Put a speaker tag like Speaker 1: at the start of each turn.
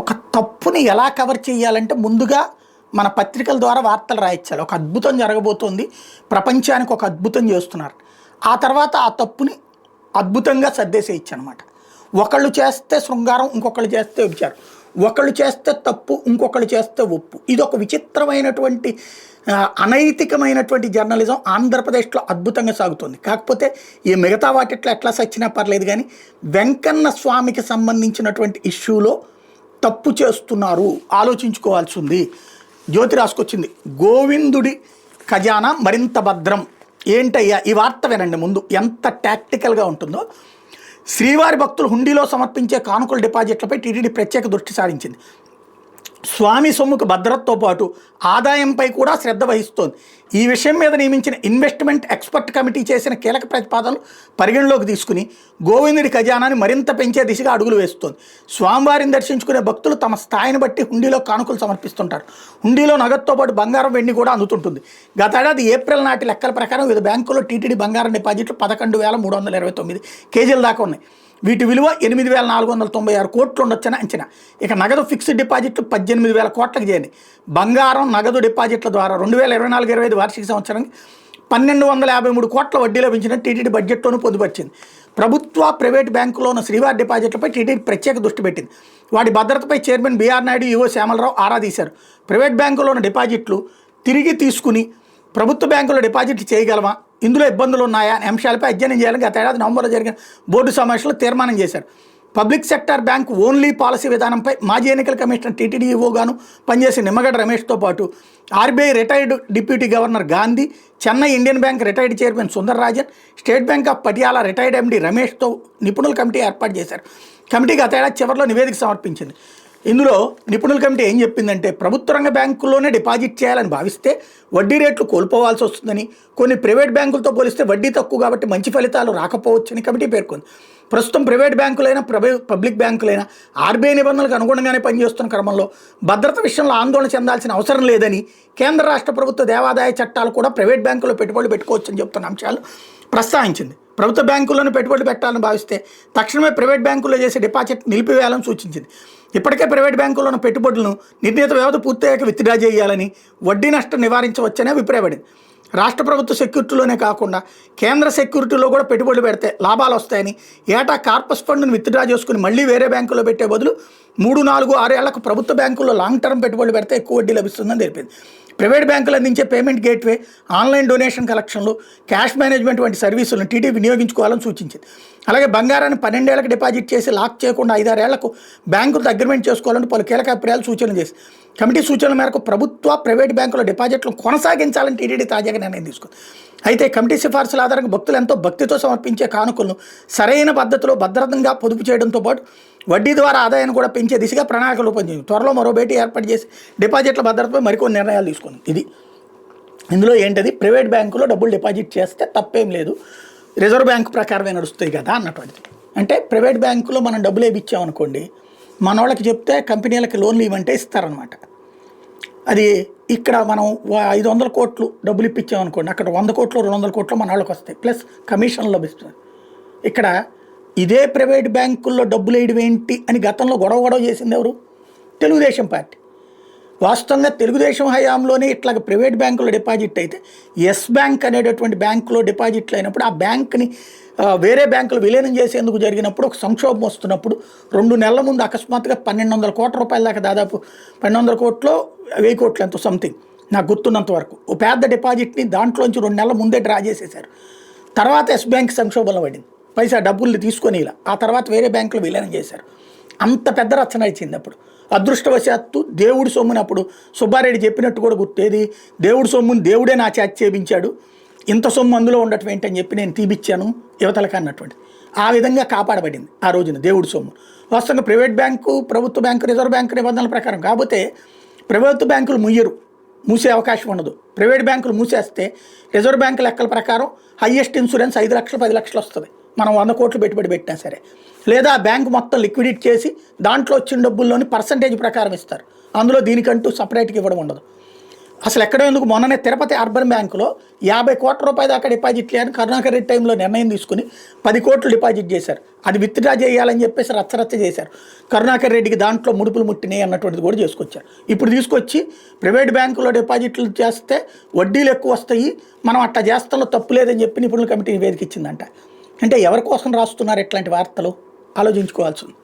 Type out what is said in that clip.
Speaker 1: ఒక తప్పుని ఎలా కవర్ చేయాలంటే ముందుగా మన పత్రికల ద్వారా వార్తలు రాయించాలి. ఒక అద్భుతం జరగబోతోంది, ప్రపంచానికి ఒక అద్భుతం చేస్తున్నారు. ఆ తర్వాత ఆ తప్పుని అద్భుతంగా సర్దేసేయచ్చు అనమాట. ఒకళ్ళు చేస్తే శృంగారం, ఇంకొకళ్ళు చేస్తే విచారం, ఒకళ్ళు చేస్తే తప్పు, ఇంకొకళ్ళు చేస్తే ఒప్పు. ఇది ఒక విచిత్రమైనటువంటి అనైతికమైనటువంటి జర్నలిజం ఆంధ్రప్రదేశ్లో అద్భుతంగా సాగుతుంది. కాకపోతే ఈ మిగతా వాటిట్లో ఎట్లా సచ్చినా పర్లేదు, కానీ వెంకన్న స్వామికి సంబంధించినటువంటి ఇష్యూలో తప్పు చేస్తున్నారు, ఆలోచించుకోవాల్సి ఉంది. జ్యోతి రాసుకొచ్చింది, గోవిందుడి ఖజానా మరింత భద్రం. ఏంటయ్యా ఈ వార్త వినండి ముందు, ఎంత టాక్టికల్గా ఉంటుందో. శ్రీవారి భక్తులు హుండీలో సమర్పించే కానుకల డిపాజిట్లపై టీటీడీ ప్రత్యేక దృష్టి సారించింది. స్వామి సొమ్ముకు భద్రతతో పాటు ఆదాయంపై కూడా శ్రద్ధ వహిస్తోంది. ఈ విషయం మీద నియమించిన ఇన్వెస్ట్మెంట్ ఎక్స్పర్ట్ కమిటీ చేసిన కీలక ప్రతిపాదనలు పరిగణలోకి తీసుకుని గోవిందుడి ఖజానాన్ని మరింత పెంచే దిశగా అడుగులు వేస్తోంది. స్వామివారిని దర్శించుకునే భక్తులు తమ స్థాయిని బట్టి హుండీలో కానుకలు సమర్పిస్తుంటారు. హుండీలో నగదుతో పాటు బంగారం, వెండి కూడా అందుతుంటుంది. గతేడాది ఏప్రిల్ నాటి లెక్కల ప్రకారం వివిధ బ్యాంకుల్లో టీటీడీ బంగారం డిపాజిట్లు 11,329 కేజీల దాకా ఉన్నాయి. వీటి విలువ 8,496 కోట్లు ఉండొచ్చని అంచనా. ఇక నగదు ఫిక్స్డ్ డిపాజిట్లు 18,000 కోట్లకు చేరింది. బంగారం, నగదు డిపాజిట్ల ద్వారా 2024-25 వార్షిక సంవత్సరానికి 1,253 కోట్ల వడ్డీ లభించినట్టు టీటీడీ బడ్జెట్లోనూ పొందుపరిచింది. ప్రభుత్వ, ప్రైవేట్ బ్యాంకులో ఉన్న శ్రీవారి డిపాజిట్లపై టీటీడీ ప్రత్యేక దృష్టి పెట్టింది. వాటి భద్రతపై chairman BR Naidu, EO Shyamala Rao ఆరా తీశారు. ప్రైవేట్ బ్యాంకులో ఉన్న డిపాజిట్లు తిరిగి తీసుకుని ప్రభుత్వ బ్యాంకుల్లో డిపాజిట్లు చేయగలమా, ఇందులో ఇబ్బందులు ఉన్నాయా అనే అంశాలపై అధ్యయనం చేయాలని గత ఏడాది నవంబర్లో జరిగిన బోర్డు సమావేశంలో తీర్మానం చేశారు. Public sector bank only policy విధానంపై మాజీ ఎన్నికల కమిషనర్ టీటీడీ ఈవోగాను పనిచేసే నిమ్మగడ్డ రమేష్తో పాటు RBI retired deputy governor Gandhi, Chennai Indian bank retired chairman Sundar Rajan, State Bank of Patiala retired MD రమేష్తో నిపుణుల కమిటీ ఏర్పాటు చేశారు. కమిటీ గత ఏడాది చివరిలో నివేదిక సమర్పించింది. ఇందులో నిపుణుల కమిటీ ఏం చెప్పిందంటే, ప్రభుత్వ రంగ బ్యాంకుల్లోనే డిపాజిట్ చేయాలని భావిస్తే వడ్డీ రేట్లు కోల్పోవాల్సి వస్తుందని, కొన్ని ప్రైవేట్ బ్యాంకులతో పోలిస్తే వడ్డీ తక్కువ కాబట్టి మంచి ఫలితాలు రాకపోవచ్చని కమిటీ పేర్కొంది. ప్రస్తుతం ప్రైవేట్ బ్యాంకులైనా పబ్లిక్ బ్యాంకులైనా ఆర్బీఐ నిబంధనలకు అనుగుణంగానే పనిచేస్తున్న క్రమంలో భద్రత విషయంలో ఆందోళన చెందాల్సిన అవసరం లేదని, కేంద్ర రాష్ట్ర ప్రభుత్వ దేవాదాయ చట్టాలు కూడా ప్రైవేట్ బ్యాంకుల్లో పెట్టుబడులు పెట్టుకోవచ్చని చెప్తున్న అంశాలు ప్రస్తావించింది. ప్రభుత్వ బ్యాంకుల్లోనే పెట్టుబడులు పెట్టాలని భావిస్తే తక్షణమే ప్రైవేట్ బ్యాంకుల్లో చేసే డిపాజిట్ నిలిపివేయాలని సూచించింది. ఇప్పటికే ప్రైవేట్ బ్యాంకుల్లో ఉన్న పెట్టుబడులను నిర్ణీత వ్యవధి పూర్తయ్యాక విత్డ్రా చేయాలని, వడ్డీ నష్టం నివారించవచ్చని అభిప్రాయపడింది. రాష్ట్ర ప్రభుత్వ సెక్యూరిటీలోనే కాకుండా కేంద్ర సెక్యూరిటీలో కూడా పెట్టుబడులు పెడితే లాభాలు వస్తాయని, ఏటా కార్పస్ ఫండ్ను విత్డ్రా చేసుకుని మళ్ళీ వేరే బ్యాంకులో పెట్టే బదులు 3, 4, 6 ఏళ్లకు ప్రభుత్వ బ్యాంకుల్లో లాంగ్ టర్మ్ పెట్టుబడులు పెడితే ఎక్కువ వడ్డీ లభిస్తుందని తెలిపింది. ప్రైవేట్ బ్యాంకులు అందించే పేమెంట్ గేట్వే, ఆన్లైన్ డొనేషన్ కలెక్షన్లు, క్యాష్ మేనేజ్మెంట్ వంటి సర్వీసులను టీటీ వినియోగించుకోవాలని సూచించింది. అలాగే బంగారాన్ని 12 ఏళ్లకు డిపాజిట్ చేసి లాక్ చేయకుండా 5-6 ఏళ్లకు బ్యాంకులతో అగ్రిమెంట్ చేసుకోవాలని పలు కీలక అభిప్రాయాలు సూచనలు చేసి, కమిటీ సూచనల మేరకు ప్రభుత్వ, ప్రైవేట్ బ్యాంకుల డిపాజిట్లను కొనసాగించాలని టీటీడీ తాజాగా నిర్ణయం తీసుకుంది. అయితే కమిటీ సిఫార్సుల ఆధారంగా భక్తులు ఎంతో భక్తితో సమర్పించే కానుకలను సరైన పద్ధతిలో భద్రతంగా పొదుపు చేయడంతో పాటు వడ్డీ ద్వారా ఆదాయాన్ని కూడా పెంచే దిశగా ప్రణాళికలు రూపొందించింది. త్వరలో మరో భేటీ ఏర్పాటు చేసి డిపాజిట్ల భద్రతపై మరికొన్ని నిర్ణయాలు తీసుకుంది. ఇది ఇందులో ఏంటది, ప్రైవేట్ బ్యాంకులో డబ్బులు డిపాజిట్ చేస్తే తప్పేం లేదు, రిజర్వ్ బ్యాంకు ప్రకారమే నడుస్తాయి కదా అన్నటువంటిది. అంటే ప్రైవేట్ బ్యాంకులో మనం డబ్బులు ఇచ్చామనుకోండి, మన వాళ్ళకి చెప్తే కంపెనీలకి లోన్లు ఇవ్వమంటే ఇస్తారనమాట. అది ఇక్కడ మనం 500 కోట్లు డబ్బులు ఇప్పించామనుకోండి, అక్కడ 100 కోట్లు 200 కోట్లు మన వాళ్ళకి వస్తాయి, ప్లస్ కమిషన్ లభిస్తుంది. ఇక్కడ ఇదే ప్రైవేట్ బ్యాంకుల్లో డబ్బులు వేయడం ఏంటి అని గతంలో గొడవ చేసింది ఎవరు? తెలుగుదేశం పార్టీ. వాస్తవంగా తెలుగుదేశం హయాంలోనే ఇట్లాగ ప్రైవేట్ బ్యాంకులో డిపాజిట్ అయితే, ఎస్ బ్యాంక్ అనేటటువంటి బ్యాంకులో డిపాజిట్లు అయినప్పుడు ఆ బ్యాంక్ని వేరే బ్యాంకులు విలీనం చేసేందుకు జరిగినప్పుడు ఒక సంక్షోభం వస్తున్నప్పుడు 2 నెలల ముందు అకస్మాత్తుగా 1,200 కోట్ల రూపాయల దాకా, దాదాపు 1,200 కోట్లు 1,000 కోట్లు ఎంతో సంథింగ్ నాకు గుర్తున్నంత వరకు, ఓ పెద్ద డిపాజిట్ని దాంట్లోంచి 2 నెలల ముందే డ్రా చేసేశారు. తర్వాత ఎస్ బ్యాంక్ సంక్షోభంలో పడింది, పైసా డబ్బుల్ని తీసుకొని ఇలా ఆ తర్వాత వేరే బ్యాంకులు విలీనం చేశారు. అంత పెద్ద రచన ఇచ్చింది. అప్పుడు అదృష్టవశాత్తు దేవుడి సొమ్ముని, అప్పుడు సుబ్బారెడ్డి చెప్పినట్టు కూడా గుర్తేది, దేవుడి సొమ్ముని దేవుడే నా చేత చేపించాడు, ఇంత సొమ్ము అందులో ఉండటం ఏంటని చెప్పి నేను తీపిచ్చాను యువతలకి అన్నటువంటి, ఆ విధంగా కాపాడబడింది ఆ రోజున దేవుడి సొమ్ము. వాస్తవంగా ప్రైవేట్ బ్యాంకు, ప్రభుత్వ బ్యాంకు, రిజర్వ్ బ్యాంకు నిబంధనల ప్రకారం కాకపోతే ప్రభుత్వ బ్యాంకులు మూసే అవకాశం ఉండదు. ప్రైవేట్ బ్యాంకులు మూసేస్తే రిజర్వ్ బ్యాంకు లెక్కల ప్రకారం హయ్యెస్ట్ ఇన్సూరెన్స్ 5 లక్షలు 10 లక్షలు వస్తుంది, మనం 100 కోట్లు పెట్టుబడి పెట్టినా సరే. లేదా బ్యాంకు మొత్తం లిక్విడిట్ చేసి దాంట్లో వచ్చిన డబ్బుల్లోని పర్సంటేజ్ ప్రకారం ఇస్తారు, అందులో దీనికంటూ సపరేట్గా ఇవ్వడం ఉండదు. అసలు ఎక్కడో ఎందుకు మొన్ననే తిరుపతి అర్బన్ బ్యాంకులో 50 కోట్ల రూపాయల దాకా డిపాజిట్ చేయాలని కరుణాకర్ రెడ్డి టైంలో నిర్ణయం తీసుకుని 10 కోట్లు డిపాజిట్ చేశారు. అది విత్డ్రా చేయాలని చెప్పేసి రచ్చరచ్చ చేశారు. కరుణాకర్ రెడ్డికి దాంట్లో ముడుపులు ముట్టినాయి అన్నటువంటిది కూడా చేసుకొచ్చారు. ఇప్పుడు తీసుకొచ్చి ప్రైవేట్ బ్యాంకులో డిపాజిట్లు చేస్తే వడ్డీలు ఎక్కువ వస్తాయి, మనం అట్లా చేస్తాలో తప్పు లేదని చెప్పి నిపుణుల కమిటీ నివేదిక ఇచ్చిందంట. అంటే ఎవరి కోసం రాస్తున్నారు ఇట్లాంటి వార్తలు ఆలోచించుకోవాల్సింది.